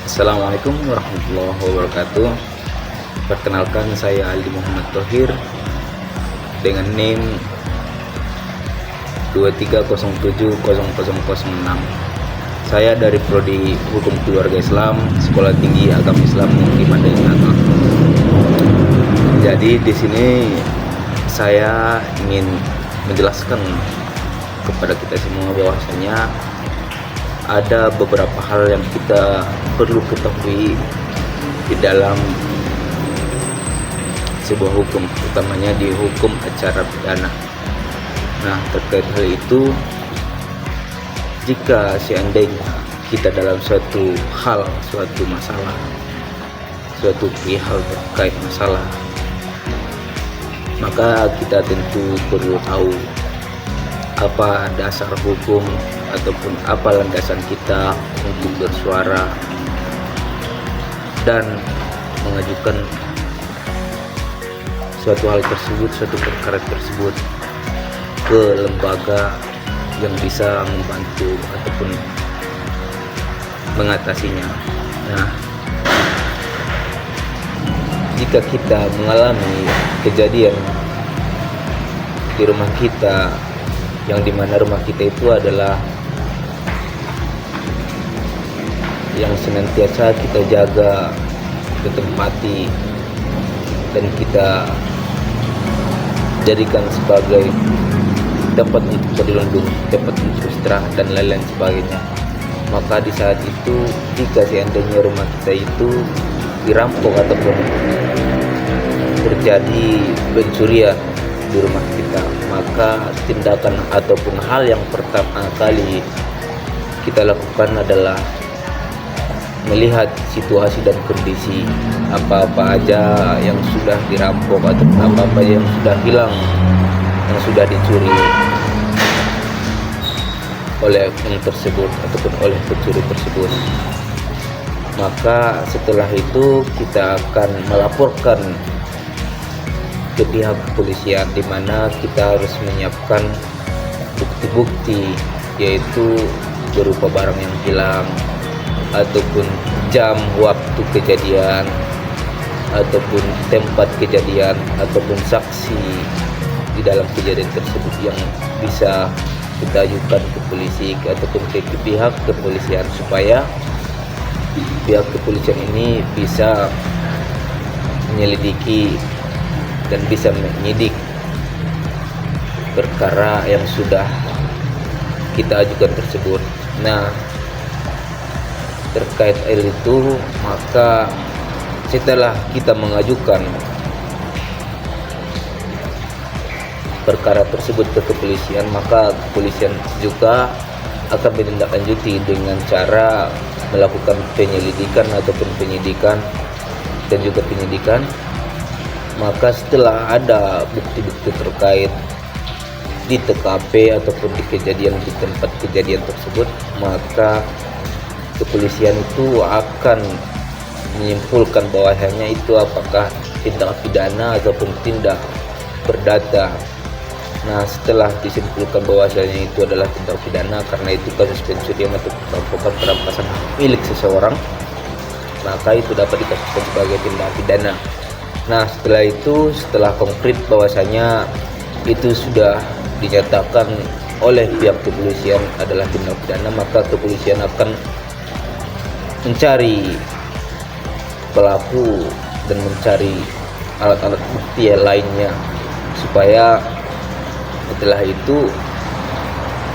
Assalamualaikum warahmatullahi wabarakatuh. Perkenalkan, saya Ali Muhammad Thohir dengan NIM 23070006. Saya dari Prodi Hukum Keluarga Islam, Sekolah Tinggi Agama Islam Negeri Mandailing Natal. Jadi di sini saya ingin menjelaskan kepada kita semua bahwasanya ada beberapa hal yang kita perlu ketahui di dalam sebuah hukum, utamanya di hukum acara pidana. Nah, terkait hal itu, jika seandainya kita dalam suatu hal, suatu masalah, suatu perihal terkait masalah, maka kita tentu perlu tahu apa dasar hukum ataupun apa landasan kita untuk bersuara dan mengajukan suatu hal tersebut, suatu perkara tersebut ke lembaga yang bisa membantu ataupun mengatasinya. Nah, jika kita mengalami kejadian di rumah kita, yang dimana rumah kita itu adalah yang senantiasa kita jaga, kita tempati, dan kita jadikan sebagai tempat untuk berlindung, tempat untuk istirahat dan lain-lain sebagainya. Maka di saat itu, jika seandainya rumah kita itu dirampok ataupun terjadi pencurian di rumah kita, maka tindakan ataupun hal yang pertama kali kita lakukan adalah melihat situasi dan kondisi apa-apa aja yang sudah dirampok ataupun apa-apa yang sudah hilang, yang sudah dicuri oleh orang tersebut ataupun oleh pencuri tersebut. Maka setelah itu kita akan melaporkan ke pihak kepolisian, di mana kita harus menyiapkan bukti-bukti, yaitu berupa barang yang hilang ataupun jam waktu kejadian ataupun tempat kejadian ataupun saksi di dalam kejadian tersebut yang bisa kita ajukan ke polisi ataupun ke pihak kepolisian, supaya pihak kepolisian ini bisa menyelidiki dan bisa menyidik perkara yang sudah kita ajukan tersebut. Nah, terkait hal itu, maka setelah kita mengajukan perkara tersebut ke kepolisian, maka kepolisian juga akan menindaklanjuti dengan cara melakukan penyelidikan ataupun penyidikan dan juga penyidikan. Maka setelah ada bukti-bukti terkait di TKP ataupun di kejadian, di tempat kejadian tersebut, maka kepolisian itu akan menyimpulkan bahwasanya itu apakah tindak pidana ataupun tindak perdata. Nah, setelah disimpulkan bahwasanya itu adalah tindak pidana karena itu kasus pencurian atau perampokan perampasan milik seseorang, maka itu dapat dikasuskan sebagai tindak pidana. Nah, setelah itu, setelah konkret bahwasanya itu sudah dinyatakan oleh pihak kepolisian adalah tindak pidana, maka kepolisian akan mencari pelaku dan mencari alat-alat bukti lainnya, supaya setelah itu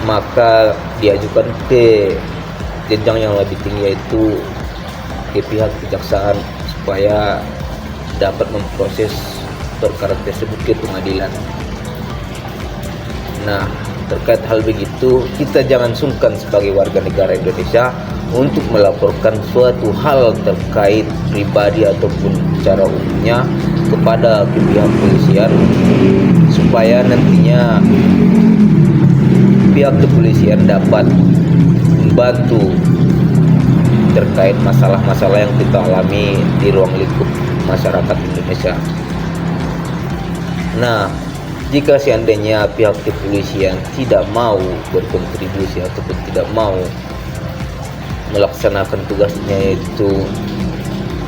maka diajukan ke jenjang yang lebih tinggi, yaitu ke pihak kejaksaan, supaya dapat memproses perkara tersebut ke pengadilan. Nah, terkait hal begitu, kita jangan sungkan sebagai warga negara Indonesia untuk melaporkan suatu hal terkait pribadi ataupun secara umumnya kepada pihak kepolisian, supaya nantinya pihak kepolisian dapat membantu terkait masalah-masalah yang kita alami di ruang lingkup masyarakat Indonesia. Nah, jika seandainya pihak kepolisian tidak mau berkontribusi ataupun tidak mau melaksanakan tugasnya, yaitu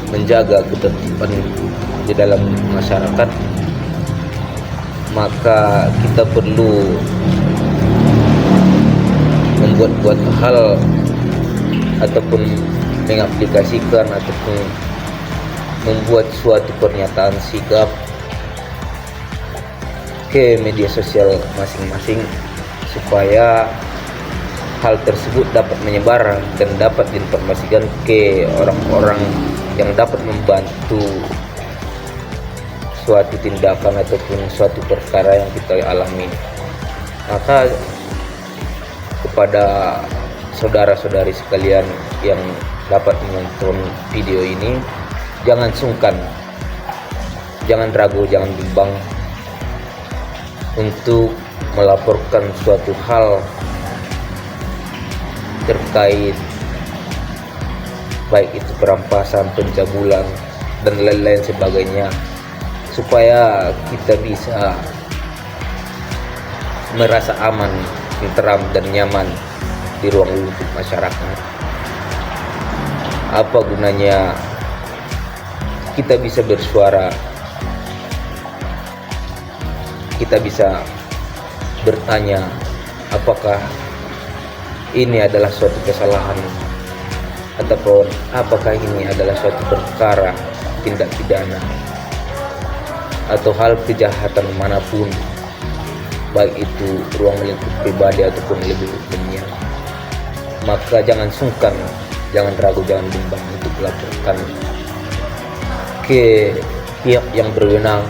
menjaga ketertiban di dalam masyarakat, maka kita perlu membuat hal ataupun mengaplikasikan ataupun membuat suatu pernyataan sikap ke media sosial masing-masing supaya hal tersebut dapat menyebar dan dapat diinformasikan ke orang-orang yang dapat membantu suatu tindakan ataupun suatu perkara yang kita alami. Maka kepada saudara-saudari sekalian yang dapat menonton video ini, jangan sungkan, jangan ragu, jangan bimbang untuk melaporkan suatu hal terkait baik itu perampasan, pencabulan, dan lain-lain sebagainya, supaya kita bisa merasa aman, tenteram, dan nyaman di ruang lingkup masyarakat. Apa gunanya kita bisa bersuara, kita bisa bertanya apakah ini adalah suatu kesalahan ataupun apakah ini adalah suatu perkara tindak pidana atau hal kejahatan manapun, baik itu ruang lingkup pribadi ataupun lebih umumnya. Maka jangan sungkan, jangan ragu, jangan bimbang untuk melaporkan ke pihak yang berwenang.